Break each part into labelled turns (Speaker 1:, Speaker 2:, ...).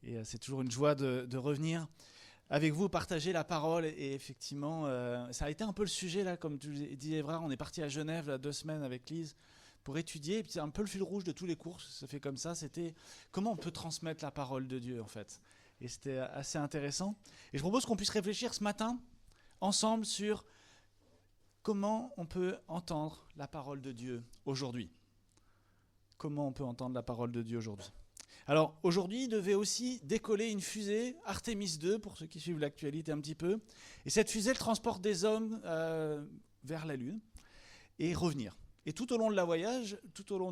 Speaker 1: Et c'est toujours une joie de revenir avec vous, partager la parole. Et effectivement, ça a été un peu le sujet, là, comme tu dis, Évrard. On est parti à Genève, là, 2 semaines avec Lise, pour étudier. Et puis c'est un peu le fil rouge de tous les cours. Ça fait comme ça. C'était comment on peut transmettre la parole de Dieu, en fait. Et c'était assez intéressant. Et je propose qu'on puisse réfléchir ce matin, ensemble, sur comment on peut entendre la parole de Dieu aujourd'hui. Comment on peut entendre la parole de Dieu aujourd'hui. Alors, aujourd'hui, il devait aussi décoller une fusée Artemis 2, pour ceux qui suivent l'actualité un petit peu. Et cette fusée, elle transporte des hommes vers la Lune et revenir. Et tout au long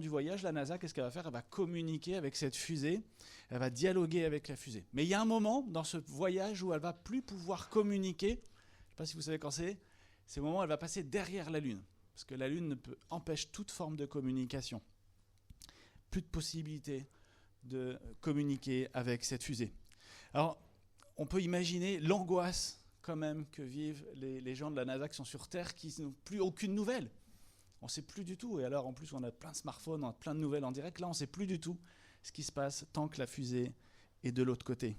Speaker 1: du voyage, la NASA, qu'est-ce qu'elle va faire ? Elle va communiquer avec cette fusée, elle va dialoguer avec la fusée. Mais il y a un moment dans ce voyage où elle ne va plus pouvoir communiquer. Je ne sais pas si vous savez quand c'est. C'est le moment où elle va passer derrière la Lune. Parce que la Lune empêche toute forme de communication. Plus de possibilité de communiquer avec cette fusée. Alors, on peut imaginer l'angoisse quand même que vivent les gens de la NASA qui sont sur Terre, qui n'ont plus aucune nouvelle. On ne sait plus du tout. Et alors, en plus, on a plein de smartphones, on a plein de nouvelles en direct. Là, on ne sait plus du tout ce qui se passe tant que la fusée est de l'autre côté.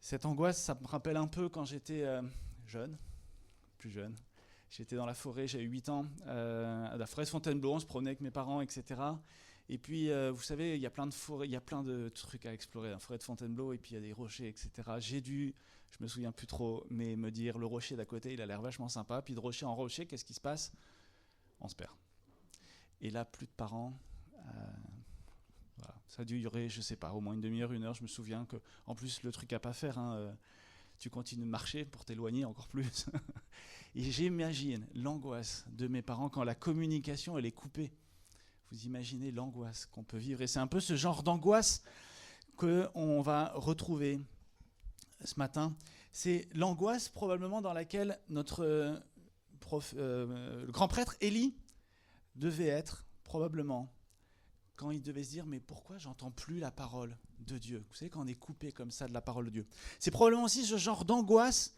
Speaker 1: Cette angoisse, ça me rappelle un peu quand j'étais plus jeune. J'étais dans la forêt, j'avais 8 ans, à la forêt de Fontainebleau, on se promenait avec mes parents, etc. Et puis, vous savez, il y a plein de forêts, il y a plein de trucs à explorer, la forêt de Fontainebleau, et puis il y a des rochers, etc. J'ai dû, je me souviens plus trop, mais me dire, le rocher d'à côté, il a l'air vachement sympa. Puis de rocher en rocher, qu'est-ce qui se passe ? On se perd. Et là, plus de parents. Voilà. Ça a dû durer, je sais pas, au moins une demi-heure, 1 heure. Je me souviens que, en plus, le truc à pas faire, tu continues de marcher pour t'éloigner encore plus. Et j'imagine l'angoisse de mes parents quand la communication elle est coupée. Vous imaginez l'angoisse qu'on peut vivre. Et c'est un peu ce genre d'angoisse qu'on va retrouver ce matin. C'est l'angoisse probablement dans laquelle notre le grand prêtre Élie devait être, probablement, quand il devait se dire « mais pourquoi j'entends plus la parole de Dieu ?» Vous savez, quand on est coupé comme ça de la parole de Dieu. C'est probablement aussi ce genre d'angoisse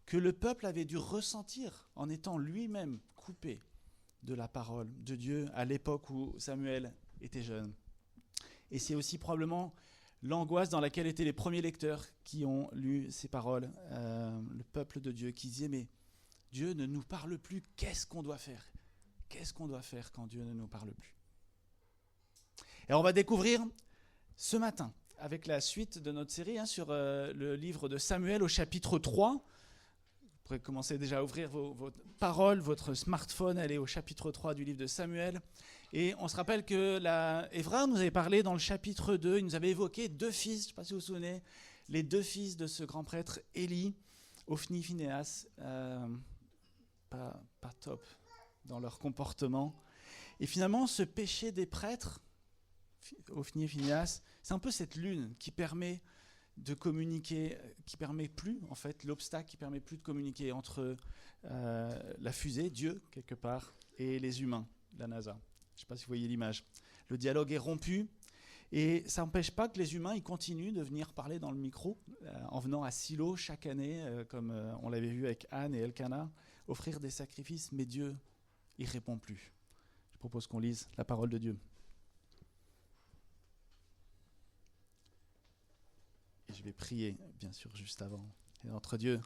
Speaker 1: que le peuple avait dû ressentir en étant lui-même coupé de la parole de Dieu à l'époque où Samuel était jeune. Et c'est aussi probablement l'angoisse dans laquelle étaient les premiers lecteurs qui ont lu ces paroles, le peuple de Dieu, qui disait « mais Dieu ne nous parle plus, qu'est-ce qu'on doit faire ? Qu'est-ce qu'on doit faire quand Dieu ne nous parle plus ?» Et on va découvrir ce matin, avec la suite de notre série sur le livre de Samuel au chapitre 3. Vous pourrez commencer déjà à ouvrir vos paroles, votre smartphone, elle est au chapitre 3 du livre de Samuel. Et on se rappelle que Évrard nous avait parlé dans le chapitre 2, il nous avait évoqué 2 fils, je ne sais pas si vous vous souvenez, les 2 fils de ce grand prêtre, Élie, Ophni, Phinehas, pas top dans leur comportement. Et finalement, ce péché des prêtres, Ophni et Phinehas, c'est un peu cette lune qui permet de communiquer, qui permet plus, en fait, l'obstacle qui permet plus de communiquer entre la fusée, Dieu, quelque part, et les humains, la NASA. Je ne sais pas si vous voyez l'image. Le dialogue est rompu, et ça n'empêche pas que les humains ils continuent de venir parler dans le micro, en venant à Silo chaque année, comme on l'avait vu avec Anne et Elkanah, offrir des sacrifices, mais Dieu, il ne répond plus. Je propose qu'on lise la parole de Dieu. Et je vais prier, bien sûr, juste avant. Et notre Dieu,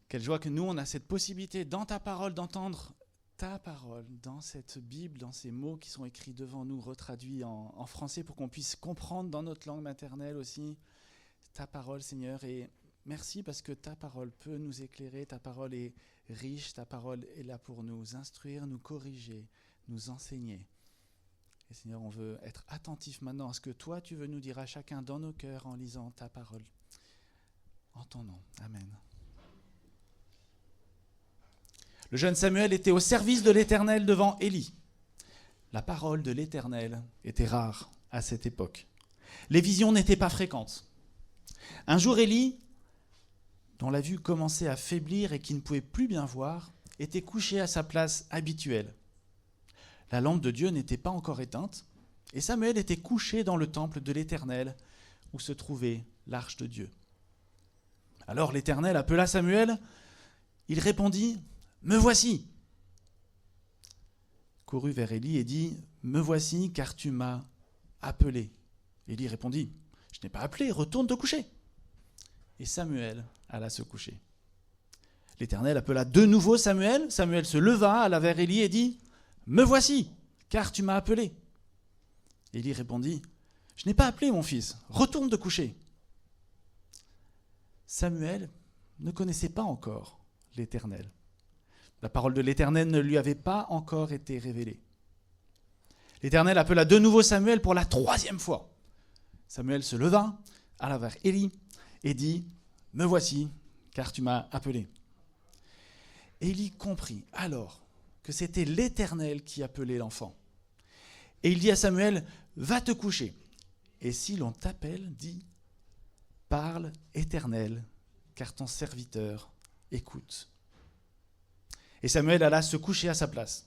Speaker 1: quelle joie que nous, on a cette possibilité, dans ta parole, d'entendre ta parole, dans cette Bible, dans ces mots qui sont écrits devant nous, retraduits en français, pour qu'on puisse comprendre dans notre langue maternelle aussi ta parole, Seigneur. Et merci parce que ta parole peut nous éclairer, ta parole est riche, ta parole est là pour nous instruire, nous corriger, nous enseigner. Et Seigneur, on veut être attentif maintenant à ce que toi, tu veux nous dire à chacun dans nos cœurs en lisant ta parole. En ton nom. Amen. Le jeune Samuel était au service de l'Éternel devant Élie. La parole de l'Éternel était rare à cette époque. Les visions n'étaient pas fréquentes. Un jour, Élie, dont la vue commençait à faiblir et qui ne pouvait plus bien voir, était couché à sa place habituelle. La lampe de Dieu n'était pas encore éteinte, et Samuel était couché dans le temple de l'Éternel, où se trouvait l'arche de Dieu. Alors l'Éternel appela Samuel, il répondit « Me voici !» Courut vers Élie et dit « Me voici, car tu m'as appelé. » Élie répondit, « Je n'ai pas appelé, retourne te coucher. » Et Samuel alla se coucher. L'Éternel appela de nouveau Samuel. Samuel se leva, alla vers Élie et dit, « Me voici, car tu m'as appelé. » Élie répondit, « Je n'ai pas appelé mon fils, retourne te coucher. » Samuel ne connaissait pas encore l'Éternel. La parole de l'Éternel ne lui avait pas encore été révélée. L'Éternel appela de nouveau Samuel pour la 3e fois. Samuel se leva, alla vers Élie et dit, « Me voici, car tu m'as appelé. » Élie comprit alors que c'était l'Éternel qui appelait l'enfant. Et il dit à Samuel, « Va te coucher. Et si l'on t'appelle, dis, parle, Éternel, car ton serviteur écoute. » Et Samuel alla se coucher à sa place.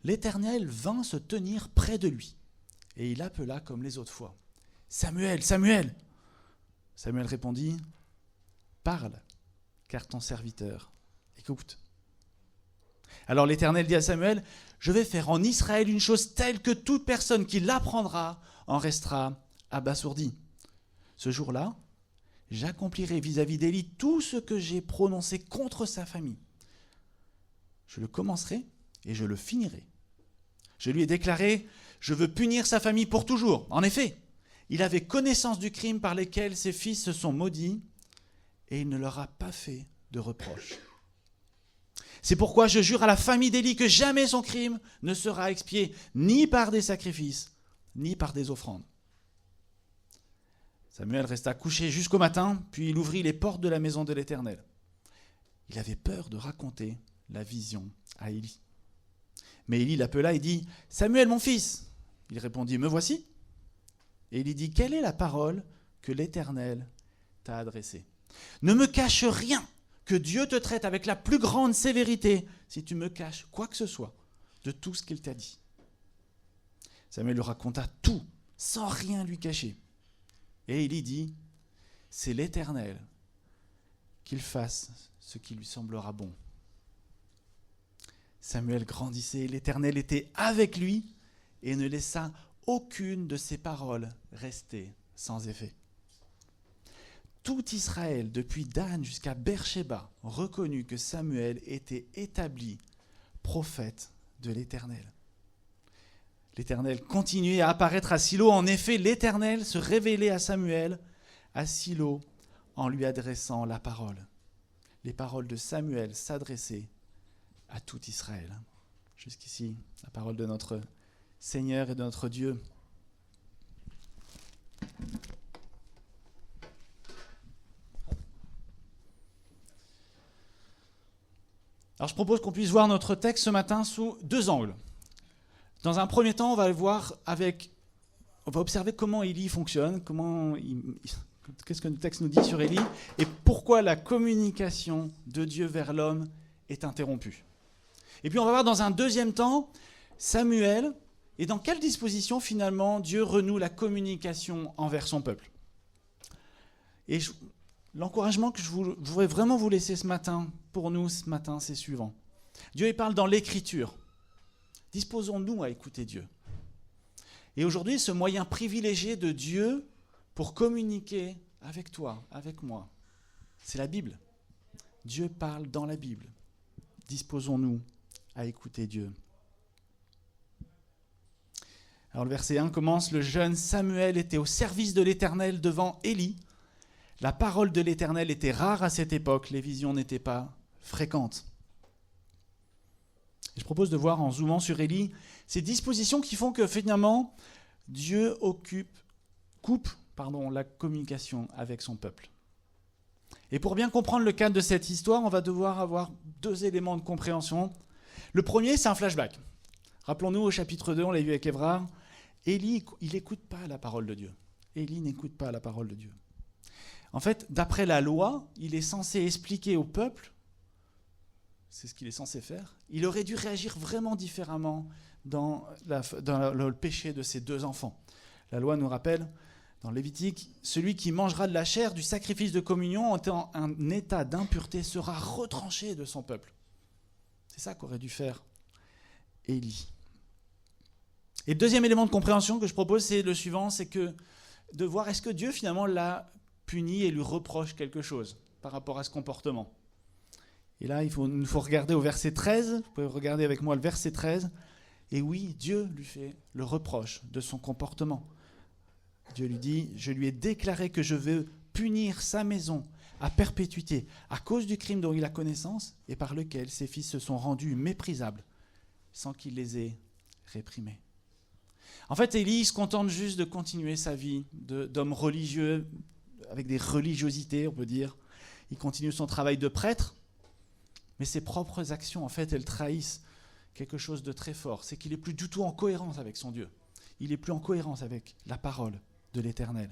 Speaker 1: L'Éternel vint se tenir près de lui, et il appela comme les autres fois. « Samuel, Samuel !» Samuel répondit, « Parle, car ton serviteur écoute. » Alors l'Éternel dit à Samuel, « Je vais faire en Israël une chose telle que toute personne qui l'apprendra en restera abasourdie. Ce jour-là, j'accomplirai vis-à-vis d'Élie tout ce que j'ai prononcé contre sa famille. Je le commencerai et je le finirai. Je lui ai déclaré, je veux punir sa famille pour toujours. En effet, il avait connaissance du crime par lequel ses fils se sont maudits et il ne leur a pas fait de reproche. C'est pourquoi je jure à la famille d'Élie que jamais son crime ne sera expié ni par des sacrifices, ni par des offrandes. » Samuel resta couché jusqu'au matin, puis il ouvrit les portes de la maison de l'Éternel. Il avait peur de raconter la vision à Élie. Mais Élie l'appela et dit, « Samuel, mon fils !» Il répondit, « Me voici. » Et Élie dit, « Quelle est la parole que l'Éternel t'a adressée ? Ne me cache rien, que Dieu te traite avec la plus grande sévérité si tu me caches quoi que ce soit de tout ce qu'il t'a dit. » Samuel lui raconta tout, sans rien lui cacher. Et Élie dit, « C'est l'Éternel, qu'il fasse ce qui lui semblera bon. » Samuel grandissait, l'Éternel était avec lui et ne laissa aucune de ses paroles rester sans effet. Tout Israël, depuis Dan jusqu'à Beersheba, reconnut que Samuel était établi prophète de l'Éternel. L'Éternel continuait à apparaître à Silo. En effet, l'Éternel se révélait à Samuel à Silo en lui adressant la parole. Les paroles de Samuel s'adressaient à tout Israël. Jusqu'ici, la parole de notre Seigneur et de notre Dieu. Alors je propose qu'on puisse voir notre texte ce matin sous 2 angles. Dans un premier temps, on va observer comment Élie fonctionne, qu'est-ce que le texte nous dit sur Élie, et pourquoi la communication de Dieu vers l'homme est interrompue. Et puis on va voir dans un deuxième temps, Samuel, et dans quelle disposition finalement Dieu renoue la communication envers son peuple. Et l'encouragement que je voudrais vraiment vous laisser ce matin, pour nous ce matin, c'est suivant. Dieu il parle dans l'Écriture. Disposons-nous à écouter Dieu. Et aujourd'hui, ce moyen privilégié de Dieu pour communiquer avec toi, avec moi, c'est la Bible. Dieu parle dans la Bible. Disposons-nous à écouter Dieu. Alors le verset 1 commence, « Le jeune Samuel était au service de l'Éternel devant Élie. La parole de l'Éternel était rare à cette époque, les visions n'étaient pas fréquentes. » Et je propose de voir en zoomant sur Élie ces dispositions qui font que finalement Dieu coupe la communication avec son peuple. Et pour bien comprendre le cadre de cette histoire, on va devoir avoir 2 éléments de compréhension. Le premier, c'est un flashback. Rappelons-nous au chapitre 2, on l'a vu avec Évrard, Élie, il n'écoute pas la parole de Dieu. Élie n'écoute pas la parole de Dieu. En fait, d'après la loi, il est censé expliquer au peuple, c'est ce qu'il est censé faire, il aurait dû réagir vraiment différemment dans le péché de ses 2 enfants. La loi nous rappelle, dans Lévitique, celui qui mangera de la chair du sacrifice de communion en un état d'impureté sera retranché de son peuple. C'est ça qu'aurait dû faire Élie. Et le deuxième élément de compréhension que je propose, c'est le suivant, c'est que de voir est-ce que Dieu finalement l'a puni et lui reproche quelque chose par rapport à ce comportement. Et là, il nous faut regarder au verset 13, vous pouvez regarder avec moi le verset 13, et oui, Dieu lui fait le reproche de son comportement. Dieu lui dit, je lui ai déclaré que je veux punir sa maison à perpétuité à cause du crime dont il a connaissance et par lequel ses fils se sont rendus méprisables sans qu'il les ait réprimés. En fait, Élie se contente juste de continuer sa vie d'homme religieux, avec des religiosités, on peut dire. Il continue son travail de prêtre, mais ses propres actions, en fait, elles trahissent quelque chose de très fort. C'est qu'il n'est plus du tout en cohérence avec son Dieu. Il n'est plus en cohérence avec la parole de l'Éternel.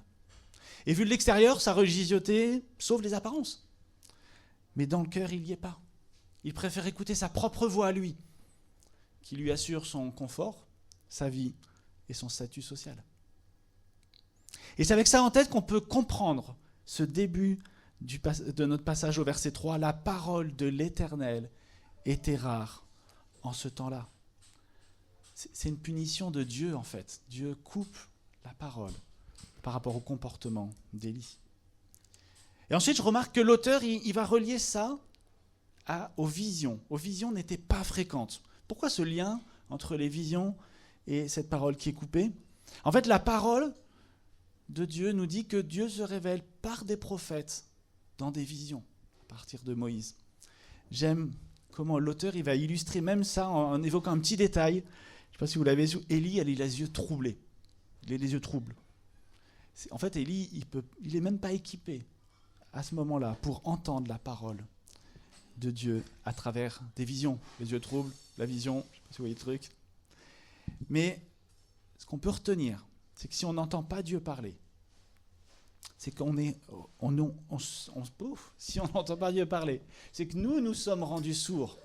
Speaker 1: Et vu de l'extérieur, sa religiosité sauve les apparences. Mais dans le cœur, il n'y est pas. Il préfère écouter sa propre voix à lui, qui lui assure son confort, sa vie et son statut social. Et c'est avec ça en tête qu'on peut comprendre ce début de notre passage au verset 3. La parole de l'Éternel était rare en ce temps-là. C'est une punition de Dieu en fait. Dieu coupe la parole par rapport au comportement d'Élie. Et ensuite, je remarque que l'auteur, il va relier ça aux visions. Aux visions n'étaient pas fréquentes. Pourquoi ce lien entre les visions et cette parole qui est coupée ? En fait, la parole de Dieu nous dit que Dieu se révèle par des prophètes dans des visions, à partir de Moïse. J'aime comment l'auteur il va illustrer même ça en évoquant un petit détail. Je ne sais pas si vous l'avez vu, Élie, elle a les yeux troublés. Il a les yeux troubles. En fait, Élie, il n'est même pas équipé à ce moment-là pour entendre la parole de Dieu à travers des visions. Les yeux troubles, la vision, je ne sais pas si vous voyez le truc. Mais ce qu'on peut retenir, c'est que si on n'entend pas Dieu parler, c'est qu'on est, si on n'entend pas Dieu parler, c'est que nous sommes rendus sourds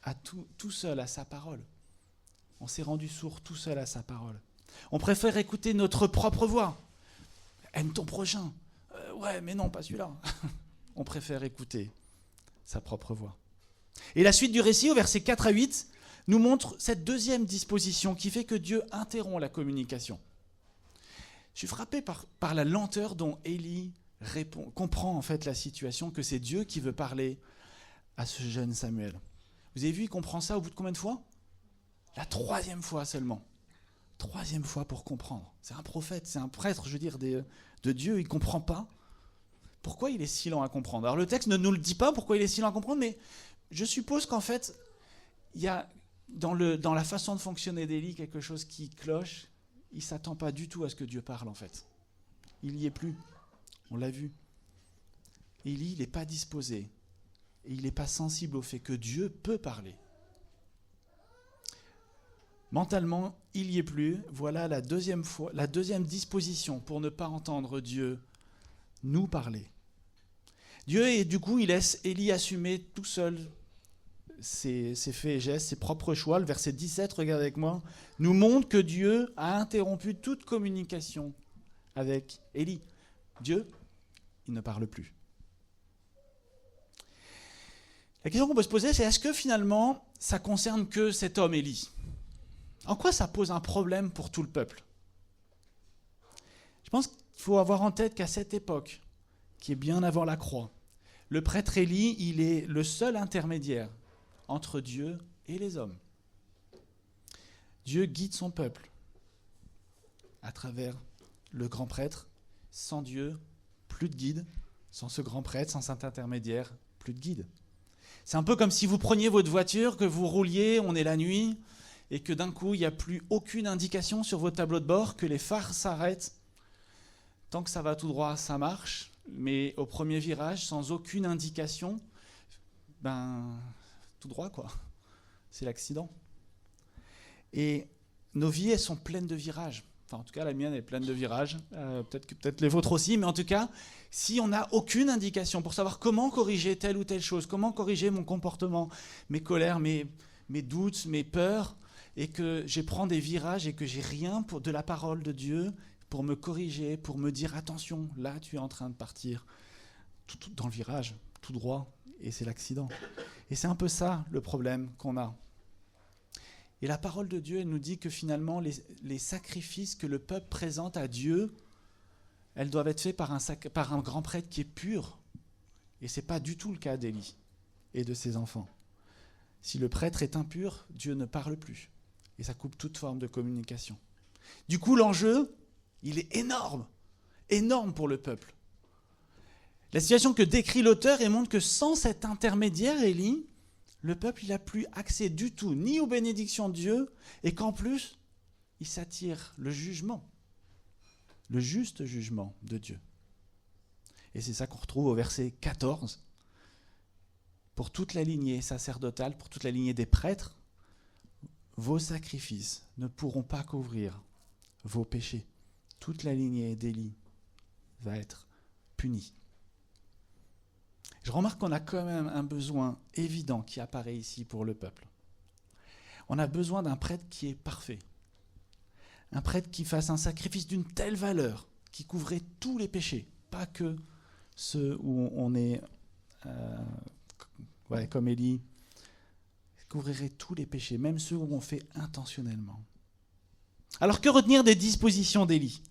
Speaker 1: à tout seul à sa parole. On s'est rendu sourd tout seul à sa parole. On préfère écouter notre propre voix. Aime ton prochain. Ouais, mais non, pas celui-là. On préfère écouter sa propre voix. Et la suite du récit, au verset 4 à 8, nous montre cette deuxième disposition qui fait que Dieu interrompt la communication. Je suis frappé par la lenteur dont Élie comprend en fait la situation, que c'est Dieu qui veut parler à ce jeune Samuel. Vous avez vu, il comprend ça au bout de combien de fois ? La 3e fois seulement. 3e fois pour comprendre. C'est un prophète, c'est un prêtre, je veux dire, de Dieu, il ne comprend pas. Pourquoi il est si lent à comprendre ? Alors le texte ne nous le dit pas pourquoi il est si lent à comprendre, mais je suppose qu'en fait, il y a dans la façon de fonctionner d'Élie quelque chose qui cloche. Il ne s'attend pas du tout à ce que Dieu parle en fait. Il n'y est plus. On l'a vu. Élie, il n'est pas disposé. Et il n'est pas sensible au fait que Dieu peut parler. Mentalement, il n'y est plus. Voilà la deuxième disposition pour ne pas entendre Dieu nous parler. Dieu, et du coup, il laisse Élie assumer tout seul ses faits et gestes, ses propres choix. Le verset 17, regardez avec moi, nous montre que Dieu a interrompu toute communication avec Élie. Dieu, il ne parle plus. La question qu'on peut se poser, c'est est-ce que finalement, ça concerne que cet homme Élie ? En quoi ça pose un problème pour tout le peuple ? Je pense qu'il faut avoir en tête qu'à cette époque, qui est bien avant la croix, le prêtre Élie, il est le seul intermédiaire entre Dieu et les hommes. Dieu guide son peuple à travers le grand prêtre. Sans Dieu, plus de guide. Sans ce grand prêtre, sans cet intermédiaire, plus de guide. C'est un peu comme si vous preniez votre voiture, que vous rouliez, on est la nuit, et que d'un coup, il n'y a plus aucune indication sur votre tableau de bord, que les phares s'arrêtent. Tant que ça va tout droit, ça marche, mais au premier virage, sans aucune indication, tout droit, quoi. C'est l'accident. Et nos vies, elles sont pleines de virages. Enfin, en tout cas, la mienne est pleine de virages. Peut-être les vôtres aussi, mais en tout cas, si on n'a aucune indication pour savoir comment corriger telle ou telle chose, comment corriger mon comportement, mes colères, mes doutes, mes peurs, et que je prends des virages et que j'ai rien de la parole de Dieu pour me corriger, pour me dire attention, là tu es en train de partir tout dans le virage, tout droit, et c'est l'accident. Et c'est un peu ça le problème qu'on a. Et la parole de Dieu, elle nous dit que finalement, les sacrifices que le peuple présente à Dieu, elles doivent être faits par un grand prêtre qui est pur. Et ce n'est pas du tout le cas d'Élie et de ses enfants. Si le prêtre est impur, Dieu ne parle plus. Et ça coupe toute forme de communication. Du coup, l'enjeu, il est énorme. Énorme pour le peuple. La situation que décrit l'auteur, elle montre que sans cet intermédiaire, Élie, le peuple n'a plus accès du tout, ni aux bénédictions de Dieu, et qu'en plus, il s'attire le jugement, le juste jugement de Dieu. Et c'est ça qu'on retrouve au verset 14. Pour toute la lignée sacerdotale, pour toute la lignée des prêtres, vos sacrifices ne pourront pas couvrir vos péchés. Toute la lignée d'Élie va être punie. Je remarque qu'on a quand même un besoin évident qui apparaît ici pour le peuple. On a besoin d'un prêtre qui est parfait. Un prêtre qui fasse un sacrifice d'une telle valeur, qui couvrait tous les péchés, pas que ceux où on est comme Élie, couvrirait tous les péchés, même ceux où on fait intentionnellement. Alors que retenir des dispositions d'Élie ?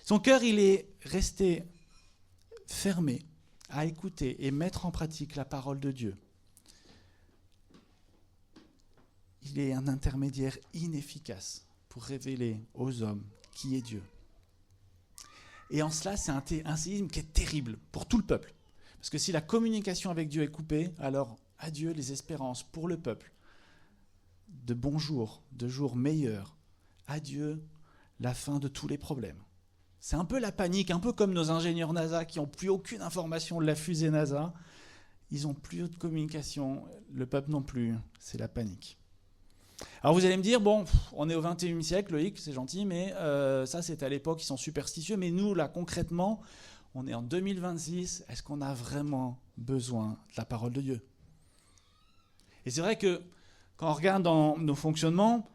Speaker 1: Son cœur, il est resté fermé à écouter et mettre en pratique la parole de Dieu. Il est un intermédiaire inefficace pour révéler aux hommes qui est Dieu. Et en cela, c'est un séisme qui est terrible pour tout le peuple. Parce que si la communication avec Dieu est coupée, alors adieu les espérances pour le peuple de bons jours, de jours meilleurs. Adieu la fin de tous les problèmes. C'est un peu la panique, un peu comme nos ingénieurs NASA qui n'ont plus aucune information de la fusée NASA. Ils n'ont plus de communication, le peuple non plus, c'est la panique. Alors vous allez me dire, bon, on est au XXIe siècle, Loïc, c'est gentil, mais ça c'est à l'époque, ils sont superstitieux, mais nous là concrètement, on est en 2026, est-ce qu'on a vraiment besoin de la parole de Dieu ? Et c'est vrai que quand on regarde dans nos fonctionnements,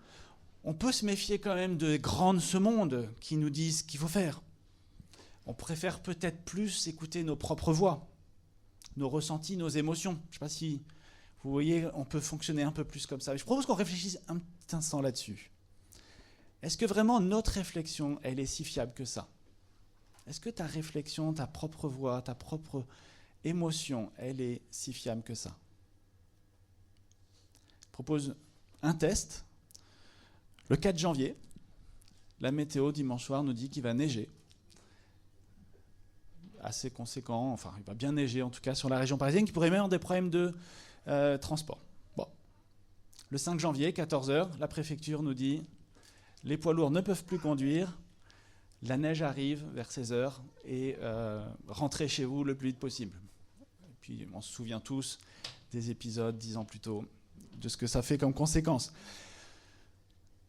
Speaker 1: on peut se méfier quand même des grands de ce monde qui nous disent ce qu'il faut faire. On préfère peut-être plus écouter nos propres voix, nos ressentis, nos émotions. Je ne sais pas si vous voyez, on peut fonctionner un peu plus comme ça. Je propose qu'on réfléchisse un petit instant là-dessus. Est-ce que vraiment notre réflexion, elle est si fiable que ça ? Est-ce que ta réflexion, ta propre voix, ta propre émotion, elle est si fiable que ça ? Je propose un test. Le 4 janvier, la météo dimanche soir nous dit qu'il va neiger. Assez conséquent, enfin il va bien neiger en tout cas sur la région parisienne, qui pourrait même avoir des problèmes de transport. Bon. Le 5 janvier, 14h, la préfecture nous dit les poids lourds ne peuvent plus conduire, la neige arrive vers 16h et rentrez chez vous le plus vite possible. Et puis on se souvient tous des épisodes 10 ans plus tôt, de ce que ça fait comme conséquence.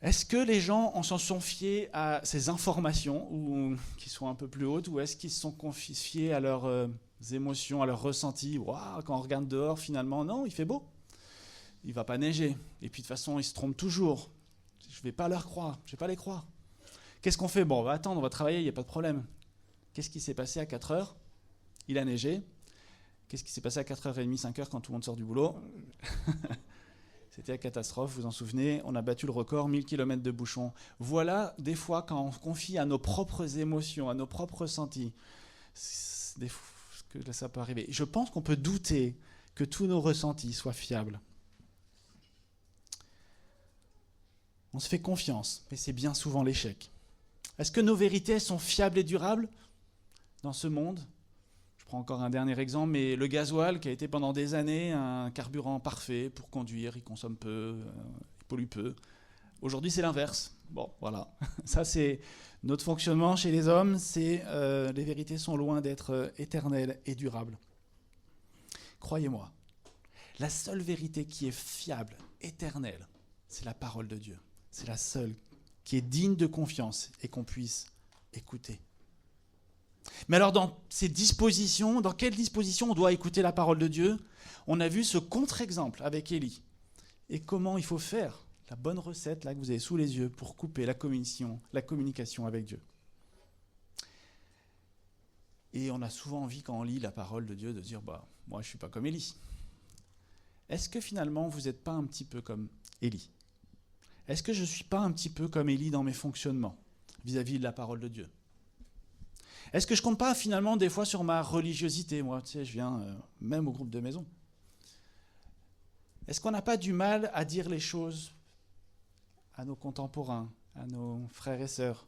Speaker 1: Est-ce que les gens s'en sont fiés à ces informations qui sont un peu plus hautes, ou est-ce qu'ils se sont confiés à leurs émotions, à leurs ressentis ? Waouh, quand on regarde dehors, finalement, non, il fait beau. Il ne va pas neiger. Et puis de toute façon, ils se trompent toujours. Je ne vais pas leur croire, je ne vais pas les croire. Qu'est-ce qu'on fait ? Bon, on va attendre, on va travailler, il n'y a pas de problème. Qu'est-ce qui s'est passé à 4h ? Il a neigé. Qu'est-ce qui s'est passé à 4h30, 5h quand tout le monde sort du boulot ? C'était la catastrophe, vous vous en souvenez, on a battu le record, 1000 km de bouchons. Voilà, des fois, quand on se confie à nos propres émotions, à nos propres ressentis, que ça peut arriver. Je pense qu'on peut douter que tous nos ressentis soient fiables. On se fait confiance, mais c'est bien souvent l'échec. Est-ce que nos vérités sont fiables et durables dans ce monde ? Je prends encore un dernier exemple, mais le gasoil qui a été pendant des années un carburant parfait pour conduire, il consomme peu, il pollue peu. Aujourd'hui, c'est l'inverse. Bon, voilà. Ça, c'est notre fonctionnement chez les hommes. Les vérités sont loin d'être éternelles et durables. Croyez-moi, la seule vérité qui est fiable, éternelle, c'est la parole de Dieu. C'est la seule qui est digne de confiance et qu'on puisse écouter. Mais alors dans ces dispositions, dans quelles dispositions on doit écouter la parole de Dieu ? On a vu ce contre-exemple avec Élie. Et comment il faut faire la bonne recette là que vous avez sous les yeux pour couper la communication avec Dieu. Et on a souvent envie quand on lit la parole de Dieu de dire moi je ne suis pas comme Élie. Est-ce que finalement vous n'êtes pas un petit peu comme Élie ? Est-ce que je ne suis pas un petit peu comme Élie dans mes fonctionnements vis-à-vis de la parole de Dieu? Est-ce que je ne compte pas finalement des fois sur ma religiosité? Moi, tu sais, je viens même au groupe de maison. Est-ce qu'on n'a pas du mal à dire les choses à nos contemporains, à nos frères et sœurs,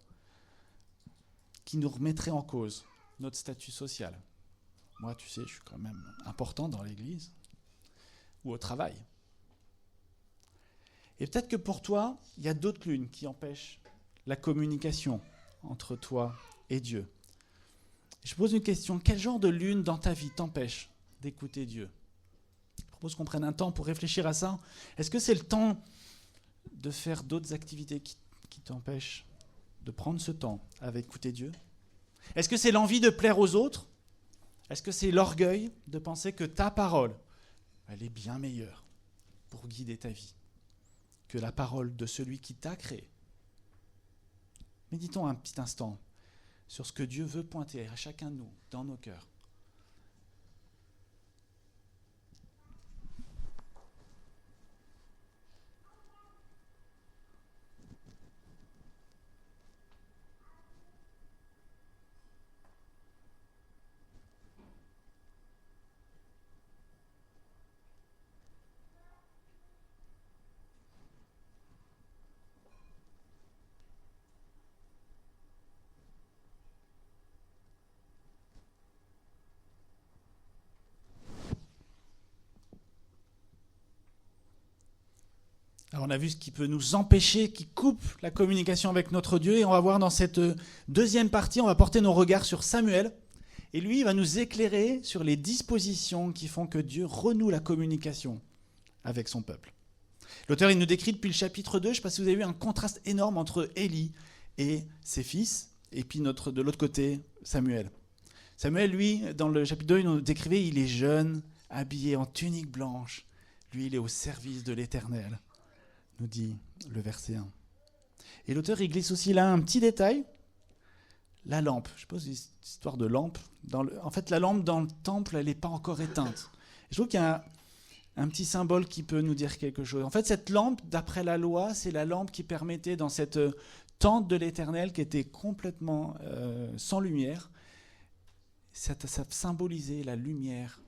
Speaker 1: qui nous remettraient en cause notre statut social? Moi, tu sais, je suis quand même important dans l'église ou au travail. Et peut-être que pour toi, il y a d'autres lunes qui empêchent la communication entre toi et Dieu. Je pose une question, quel genre de lune dans ta vie t'empêche d'écouter Dieu? Je propose qu'on prenne un temps pour réfléchir à ça. Est-ce que c'est le temps de faire d'autres activités qui t'empêchent de prendre ce temps à écouter Dieu? Est-ce que c'est l'envie de plaire aux autres? Est-ce que c'est l'orgueil de penser que ta parole, elle est bien meilleure pour guider ta vie que la parole de celui qui t'a créé? Méditons un petit instant sur ce que Dieu veut pointer à chacun de nous dans nos cœurs. Alors on a vu ce qui peut nous empêcher, qui coupe la communication avec notre Dieu, et on va voir dans cette deuxième partie, on va porter nos regards sur Samuel, et lui il va nous éclairer sur les dispositions qui font que Dieu renoue la communication avec son peuple. L'auteur il nous décrit depuis le chapitre 2, je ne sais pas si vous avez vu un contraste énorme entre Élie et ses fils, et puis de l'autre côté Samuel. Samuel, lui, dans le chapitre 2, il nous décrivait, il est jeune, habillé en tunique blanche, lui il est au service de l'Éternel, nous dit le verset 1. Et l'auteur, il glisse aussi là un petit détail, la lampe. Je pose une histoire de lampe. En fait, la lampe dans le temple, elle n'est pas encore éteinte. Et je trouve qu'il y a un petit symbole qui peut nous dire quelque chose. En fait, cette lampe, d'après la loi, c'est la lampe qui permettait dans cette tente de l'Éternel qui était complètement sans lumière. Ça symbolisait la lumière,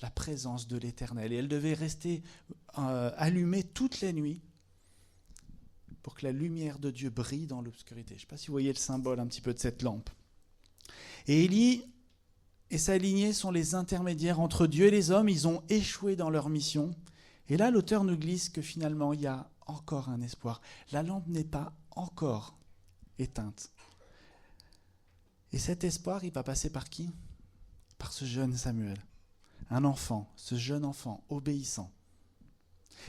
Speaker 1: la présence de l'Éternel. Et elle devait rester allumée toutes les nuits pour que la lumière de Dieu brille dans l'obscurité. Je ne sais pas si vous voyez le symbole un petit peu de cette lampe. Et Élie et sa lignée sont les intermédiaires entre Dieu et les hommes. Ils ont échoué dans leur mission. Et là, l'auteur nous glisse que finalement, il y a encore un espoir. La lampe n'est pas encore éteinte. Et cet espoir, il va passer par qui? Par ce jeune Samuel. Un enfant, ce jeune enfant obéissant.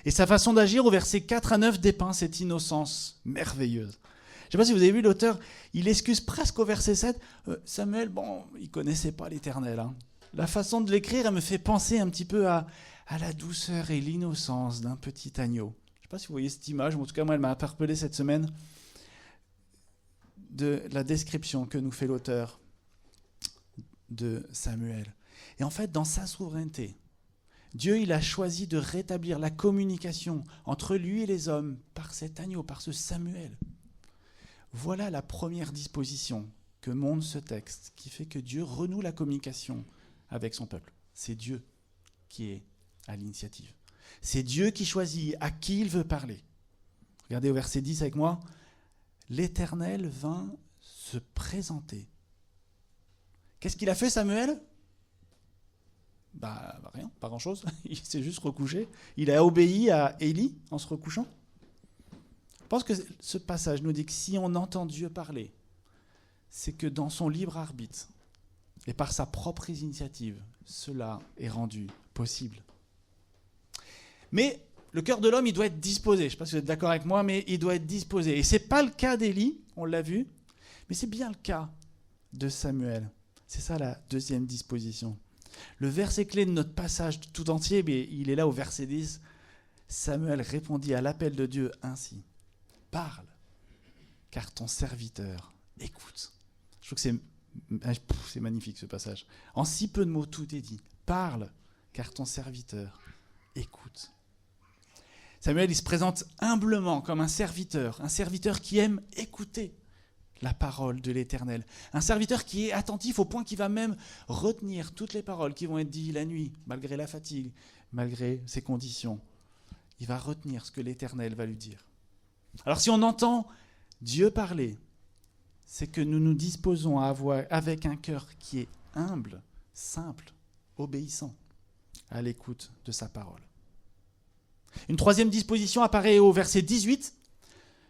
Speaker 1: Et sa façon d'agir au verset 4 à 9 dépeint cette innocence merveilleuse. Je ne sais pas si vous avez vu l'auteur, il excuse presque au verset 7, Samuel, bon, il ne connaissait pas l'Éternel. Hein. La façon de l'écrire, elle me fait penser un petit peu à la douceur et l'innocence d'un petit agneau. Je ne sais pas si vous voyez cette image, mais en tout cas, moi, elle m'a interpellé cette semaine de la description que nous fait l'auteur de Samuel. Et en fait, dans sa souveraineté, Dieu, il a choisi de rétablir la communication entre lui et les hommes par cet agneau, par ce Samuel. Voilà la première disposition que montre ce texte, qui fait que Dieu renoue la communication avec son peuple. C'est Dieu qui est à l'initiative. C'est Dieu qui choisit à qui il veut parler. Regardez au verset 10 avec moi. L'Éternel vint se présenter. Qu'est-ce qu'il a fait, Samuel ? Rien, pas grand-chose. Il s'est juste recouché. Il a obéi à Élie en se recouchant. Je pense que ce passage nous dit que si on entend Dieu parler, c'est que dans son libre arbitre et par sa propre initiative, cela est rendu possible. Mais le cœur de l'homme, il doit être disposé. Je ne sais pas si vous êtes d'accord avec moi, mais il doit être disposé. Et ce n'est pas le cas d'Élie, on l'a vu, mais c'est bien le cas de Samuel. C'est ça la deuxième disposition. Le verset clé de notre passage tout entier, mais il est là au verset 10. Samuel répondit à l'appel de Dieu ainsi. Parle, car ton serviteur écoute. Je trouve que c'est magnifique ce passage. En si peu de mots, tout est dit. Parle, car ton serviteur écoute. Samuel, il se présente humblement comme un serviteur qui aime écouter la parole de l'Éternel. Un serviteur qui est attentif au point qu'il va même retenir toutes les paroles qui vont être dites la nuit, malgré la fatigue, malgré ses conditions. Il va retenir ce que l'Éternel va lui dire. Alors si on entend Dieu parler, c'est que nous nous disposons à avoir avec un cœur qui est humble, simple, obéissant à l'écoute de sa parole. Une troisième disposition apparaît au verset 18.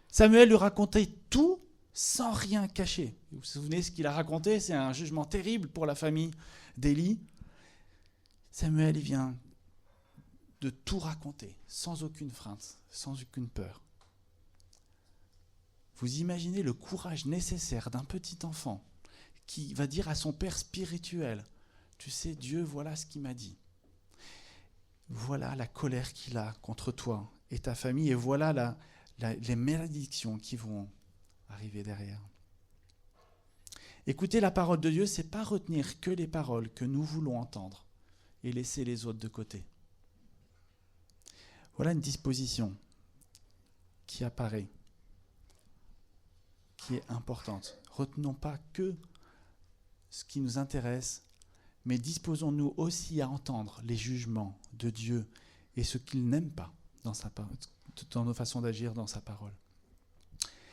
Speaker 1: Samuel lui racontait tout sans rien cacher. Vous vous souvenez ce qu'il a raconté? C'est un jugement terrible pour la famille d'Élie. Samuel, il vient de tout raconter, sans aucune crainte, sans aucune peur. Vous imaginez le courage nécessaire d'un petit enfant qui va dire à son père spirituel, « Tu sais, Dieu, voilà ce qu'il m'a dit. Voilà la colère qu'il a contre toi et ta famille, et voilà les malédictions qui vont arriver derrière. » Écouter la parole de Dieu, c'est pas retenir que les paroles que nous voulons entendre et laisser les autres de côté. Voilà une disposition qui apparaît, qui est importante. Retenons pas que ce qui nous intéresse, mais disposons-nous aussi à entendre les jugements de Dieu et ce qu'il n'aime pas dans nos façons d'agir dans sa parole.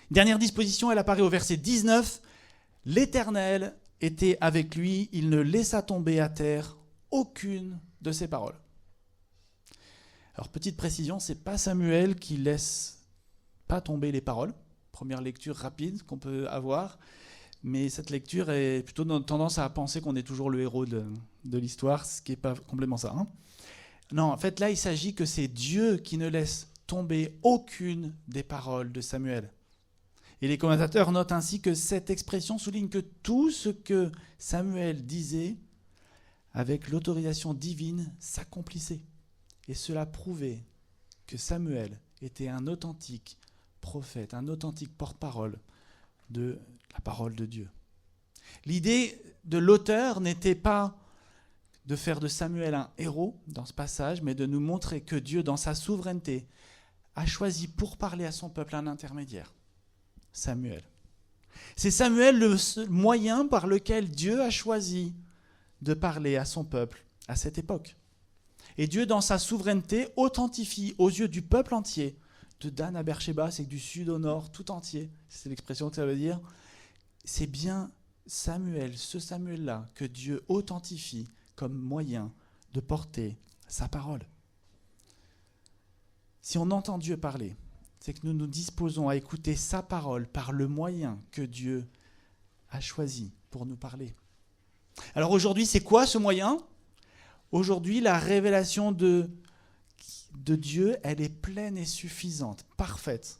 Speaker 1: Dernière disposition, elle apparaît au verset 19. « L'Éternel était avec lui, il ne laissa tomber à terre aucune de ses paroles. » Alors petite précision, ce n'est pas Samuel qui laisse pas tomber les paroles. Première lecture rapide qu'on peut avoir. Mais cette lecture est plutôt tendance à penser qu'on est toujours le héros de l'histoire, ce qui n'est pas complètement ça. Non, en fait, là, il s'agit que c'est Dieu qui ne laisse tomber aucune des paroles de Samuel. Et les commentateurs notent ainsi que cette expression souligne que tout ce que Samuel disait, avec l'autorisation divine, s'accomplissait. Et cela prouvait que Samuel était un authentique prophète, un authentique porte-parole de la parole de Dieu. L'idée de l'auteur n'était pas de faire de Samuel un héros dans ce passage, mais de nous montrer que Dieu, dans sa souveraineté, a choisi pour parler à son peuple un intermédiaire, Samuel. C'est Samuel le moyen par lequel Dieu a choisi de parler à son peuple à cette époque. Et Dieu, dans sa souveraineté, authentifie aux yeux du peuple entier, de Dan à Beersheba, c'est du sud au nord, tout entier, c'est l'expression que ça veut dire. C'est bien Samuel, ce Samuel-là, que Dieu authentifie comme moyen de porter sa parole. Si on entend Dieu parler, c'est que nous nous disposons à écouter sa parole par le moyen que Dieu a choisi pour nous parler. Alors aujourd'hui, c'est quoi ce moyen ? Aujourd'hui, la révélation de Dieu, elle est pleine et suffisante, parfaite,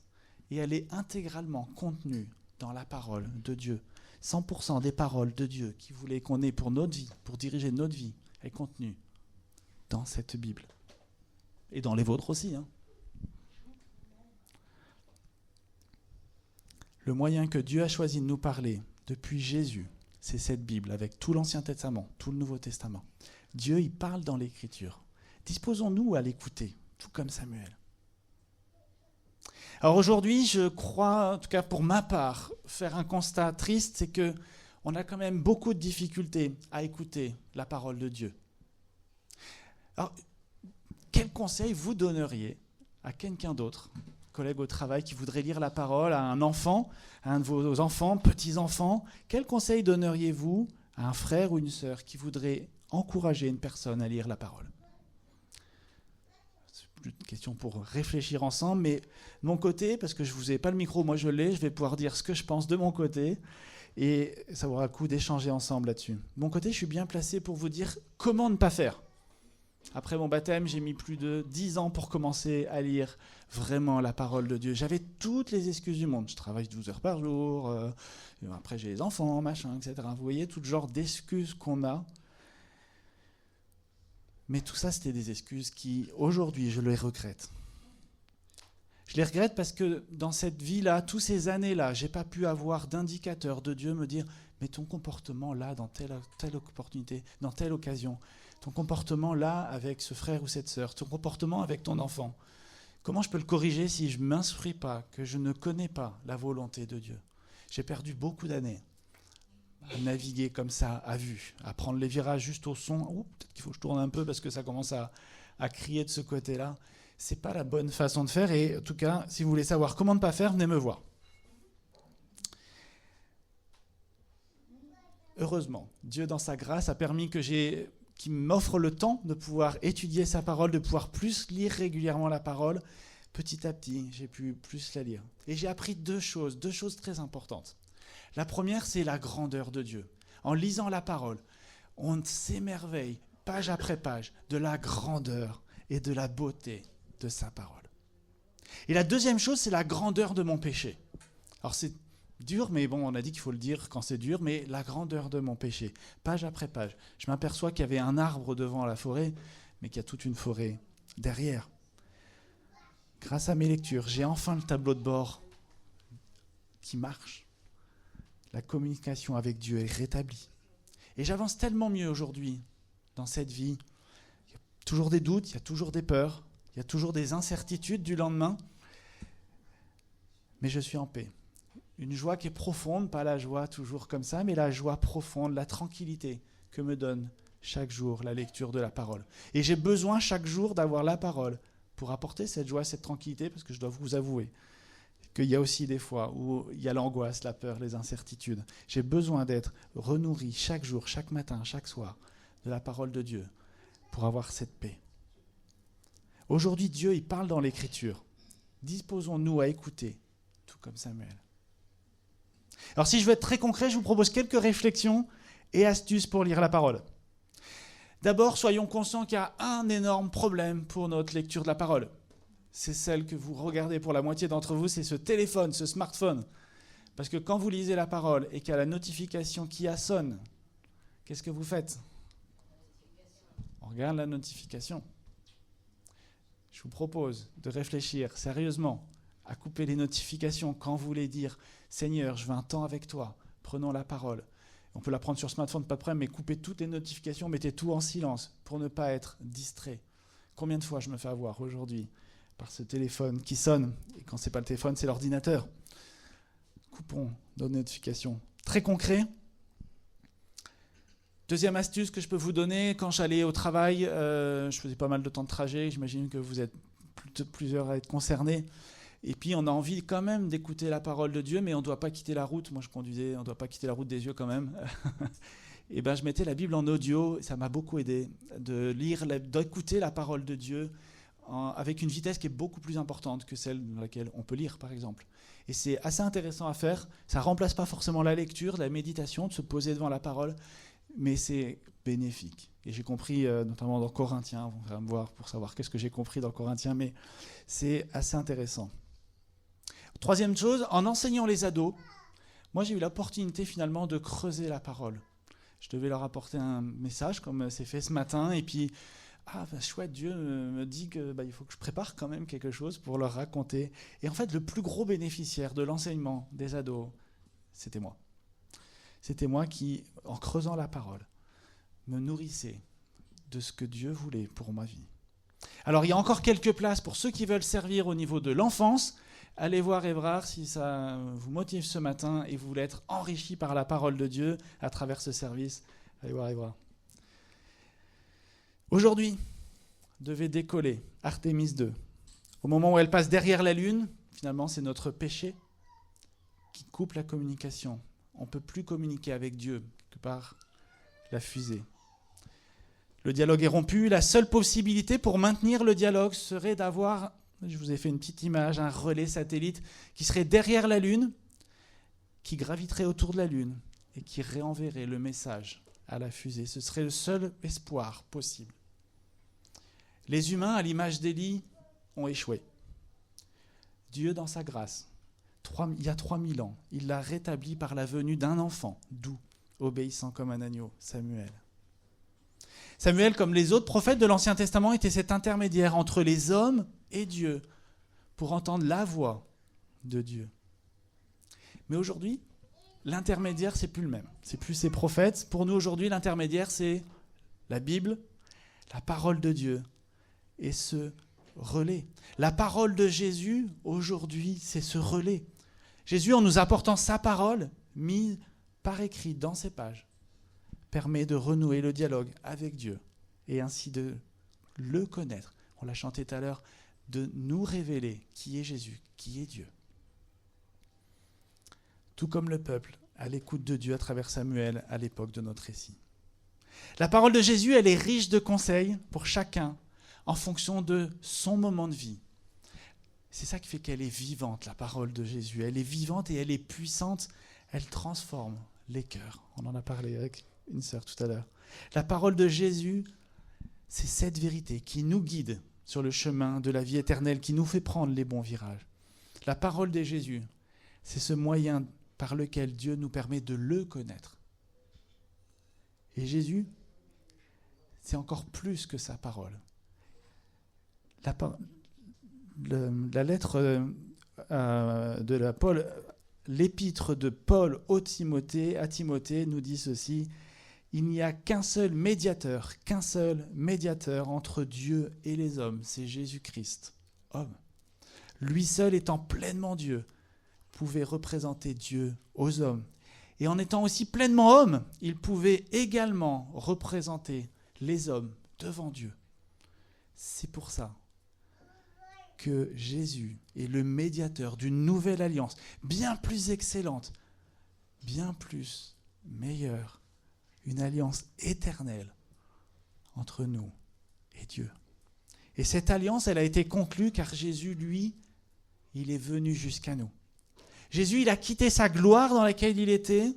Speaker 1: et elle est intégralement contenue dans la parole de Dieu. 100% des paroles de Dieu qu'il voulait qu'on ait pour notre vie, pour diriger notre vie, est contenue dans cette Bible. Et dans les vôtres aussi. Le moyen que Dieu a choisi de nous parler depuis Jésus, c'est cette Bible, avec tout l'Ancien Testament, tout le Nouveau Testament. Dieu, il parle dans l'Écriture. Disposons-nous à l'écouter, tout comme Samuel. Alors aujourd'hui, je crois, en tout cas pour ma part, faire un constat triste, c'est qu'on a quand même beaucoup de difficultés à écouter la parole de Dieu. Alors, quel conseil vous donneriez à quelqu'un d'autre, collègue au travail, qui voudrait lire la parole, à un enfant, à un de vos enfants, petits-enfants? Quel conseil donneriez-vous à un frère ou une sœur qui voudrait encourager une personne à lire la parole? Une question pour réfléchir ensemble, mais de mon côté, parce que je ne vous ai pas le micro, moi je l'ai, je vais pouvoir dire ce que je pense de mon côté, et ça vaudra le coup d'échanger ensemble là-dessus. De mon côté, je suis bien placé pour vous dire comment ne pas faire. Après mon baptême, j'ai mis plus de 10 ans pour commencer à lire vraiment la parole de Dieu. J'avais toutes les excuses du monde. Je travaille 12 heures par jour, après j'ai les enfants, machin, etc. Vous voyez, tout genre d'excuses qu'on a. Mais tout ça, c'était des excuses qui, aujourd'hui, je les regrette. Je les regrette parce que dans cette vie-là, toutes ces années-là, je n'ai pas pu avoir d'indicateur de Dieu me dire « mais ton comportement là, dans telle opportunité, dans telle occasion, ton comportement là avec ce frère ou cette sœur, ton comportement avec ton enfant, Comment je peux le corriger si je ne m'instruis pas, que je ne connais pas la volonté de Dieu? J'ai perdu beaucoup d'années à naviguer comme ça, à vue, à prendre les virages juste au son. Oh, peut-être qu'il faut que je tourne un peu parce que ça commence à crier de ce côté-là. Ce n'est pas la bonne façon de faire. Et en tout cas, si vous voulez savoir comment ne pas faire, venez me voir. Heureusement, Dieu dans sa grâce a permis qu'il m'offre le temps de pouvoir étudier sa parole, de pouvoir plus lire régulièrement la parole. Petit à petit, j'ai pu plus la lire. Et j'ai appris deux choses très importantes. La première, c'est la grandeur de Dieu. En lisant la parole, on s'émerveille, page après page, de la grandeur et de la beauté de sa parole. Et la deuxième chose, c'est la grandeur de mon péché. Alors c'est dur, mais bon, on a dit qu'il faut le dire quand c'est dur, mais la grandeur de mon péché, page après page. Je m'aperçois qu'il y avait un arbre devant la forêt, mais qu'il y a toute une forêt derrière. Grâce à mes lectures, j'ai enfin le tableau de bord qui marche. La communication avec Dieu est rétablie. Et j'avance tellement mieux aujourd'hui dans cette vie. Il y a toujours des doutes, il y a toujours des peurs, il y a toujours des incertitudes du lendemain. Mais je suis en paix. Une joie qui est profonde, pas la joie toujours comme ça, mais la joie profonde, la tranquillité que me donne chaque jour la lecture de la parole. Et j'ai besoin chaque jour d'avoir la parole pour apporter cette joie, cette tranquillité, parce que je dois vous avouer qu'il y a aussi des fois où il y a l'angoisse, la peur, les incertitudes. J'ai besoin d'être renourri chaque jour, chaque matin, chaque soir de la parole de Dieu pour avoir cette paix. Aujourd'hui, Dieu, il parle dans l'Écriture. Disposons-nous à écouter, tout comme Samuel. Alors si je veux être très concret, je vous propose quelques réflexions et astuces pour lire la parole. D'abord, soyons conscients qu'il y a un énorme problème pour notre lecture de la parole. C'est celle que vous regardez pour la moitié d'entre vous, c'est ce téléphone, ce smartphone. Parce que quand vous lisez la parole et qu'il y a la notification qui sonne, qu'est-ce que vous faites? On regarde la notification. Je vous propose de réfléchir sérieusement à couper les notifications quand vous voulez dire « Seigneur, je veux un temps avec toi, prenons la parole ». On peut la prendre sur smartphone, pas de problème, mais coupez toutes les notifications, mettez tout en silence pour ne pas être distrait. Combien de fois je me fais avoir aujourd'hui par ce téléphone qui sonne, et quand ce n'est pas le téléphone, c'est l'ordinateur. Coupons nos notifications. Très concret. Deuxième astuce que je peux vous donner, quand j'allais au travail, je faisais pas mal de temps de trajet, j'imagine que vous êtes plusieurs à être concernés. Et puis on a envie quand même d'écouter la parole de Dieu, mais on ne doit pas quitter la route. Moi je conduisais, on ne doit pas quitter la route des yeux quand même. Et ben je mettais la Bible en audio, ça m'a beaucoup aidé de lire, d'écouter la parole de Dieu avec une vitesse qui est beaucoup plus importante que celle dans laquelle on peut lire par exemple. Et c'est assez intéressant à faire, ça ne remplace pas forcément la lecture, la méditation, de se poser devant la parole, mais c'est bénéfique. Et j'ai compris, notamment dans Corinthiens, on va me voir pour savoir qu'est-ce que j'ai compris dans Corinthiens, mais c'est assez intéressant. Troisième chose, en enseignant les ados, moi j'ai eu l'opportunité finalement de creuser la parole. Je devais leur apporter un message comme c'est fait ce matin, et puis, chouette, Dieu me dit qu'il faut que je prépare quand même quelque chose pour leur raconter. Et en fait, le plus gros bénéficiaire de l'enseignement des ados, c'était moi. C'était moi qui, en creusant la parole, me nourrissais de ce que Dieu voulait pour ma vie. Alors, il y a encore quelques places pour ceux qui veulent servir au niveau de l'enfance. Allez voir Évrard si ça vous motive ce matin et vous voulez être enrichi par la parole de Dieu à travers ce service. Allez voir Évrard. Aujourd'hui, devait décoller Artémis II. Au moment où elle passe derrière la Lune, finalement, c'est notre péché qui coupe la communication. On ne peut plus communiquer avec Dieu que par la fusée. Le dialogue est rompu. La seule possibilité pour maintenir le dialogue serait d'avoir, je vous ai fait une petite image, un relais satellite qui serait derrière la Lune, qui graviterait autour de la Lune et qui réenverrait le message à la fusée. Ce serait le seul espoir possible. Les humains, à l'image d'Élie, ont échoué. Dieu, dans sa grâce, il y a 3000 ans, il l'a rétabli par la venue d'un enfant, doux, obéissant comme un agneau, Samuel. Samuel, comme les autres prophètes de l'Ancien Testament, était cet intermédiaire entre les hommes et Dieu pour entendre la voix de Dieu. Mais aujourd'hui, l'intermédiaire, c'est plus le même. C'est plus ces prophètes. Pour nous, aujourd'hui, l'intermédiaire, c'est la Bible, la parole de Dieu et ce relais. La parole de Jésus, aujourd'hui, c'est ce relais. Jésus, en nous apportant sa parole, mise par écrit dans ses pages, permet de renouer le dialogue avec Dieu et ainsi de le connaître. On l'a chanté tout à l'heure, de nous révéler qui est Jésus, qui est Dieu. Tout comme le peuple à l'écoute de Dieu à travers Samuel à l'époque de notre récit. La parole de Jésus, elle est riche de conseils pour chacun en fonction de son moment de vie. C'est ça qui fait qu'elle est vivante, la parole de Jésus. Elle est vivante et elle est puissante. Elle transforme les cœurs. On en a parlé avec une sœur tout à l'heure. La parole de Jésus, c'est cette vérité qui nous guide sur le chemin de la vie éternelle, qui nous fait prendre les bons virages. La parole de Jésus, c'est ce moyen par lequel Dieu nous permet de le connaître. Et Jésus, c'est encore plus que sa parole. La lettre l'épître de Paul à Timothée nous dit ceci: il n'y a qu'un seul médiateur entre Dieu et les hommes, c'est Jésus-Christ, homme. Lui seul étant pleinement Dieu, pouvait représenter Dieu aux hommes. Et en étant aussi pleinement homme, il pouvait également représenter les hommes devant Dieu. C'est pour ça que Jésus est le médiateur d'une nouvelle alliance, bien plus excellente, bien plus meilleure, une alliance éternelle entre nous et Dieu. Et cette alliance, elle a été conclue car Jésus, lui, il est venu jusqu'à nous. Jésus, il a quitté sa gloire dans laquelle il était,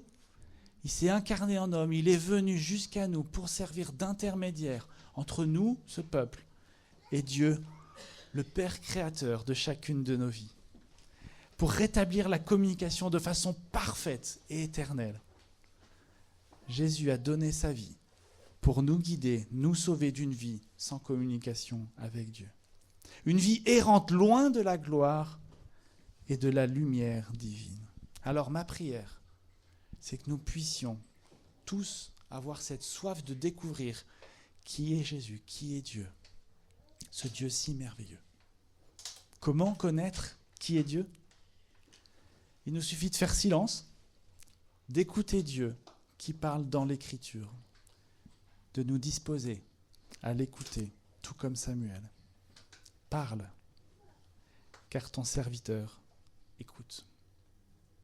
Speaker 1: il s'est incarné en homme, il est venu jusqu'à nous pour servir d'intermédiaire entre nous, ce peuple, et Dieu, le Père créateur de chacune de nos vies, pour rétablir la communication de façon parfaite et éternelle. Jésus a donné sa vie pour nous guider, nous sauver d'une vie sans communication avec Dieu. Une vie errante loin de la gloire et de la lumière divine. Alors ma prière, c'est que nous puissions tous avoir cette soif de découvrir qui est Jésus, qui est Dieu, ce Dieu si merveilleux. Comment connaître qui est Dieu ? Il nous suffit de faire silence, d'écouter Dieu qui parle dans l'Écriture, de nous disposer à l'écouter, tout comme Samuel. Parle, car ton serviteur écoute.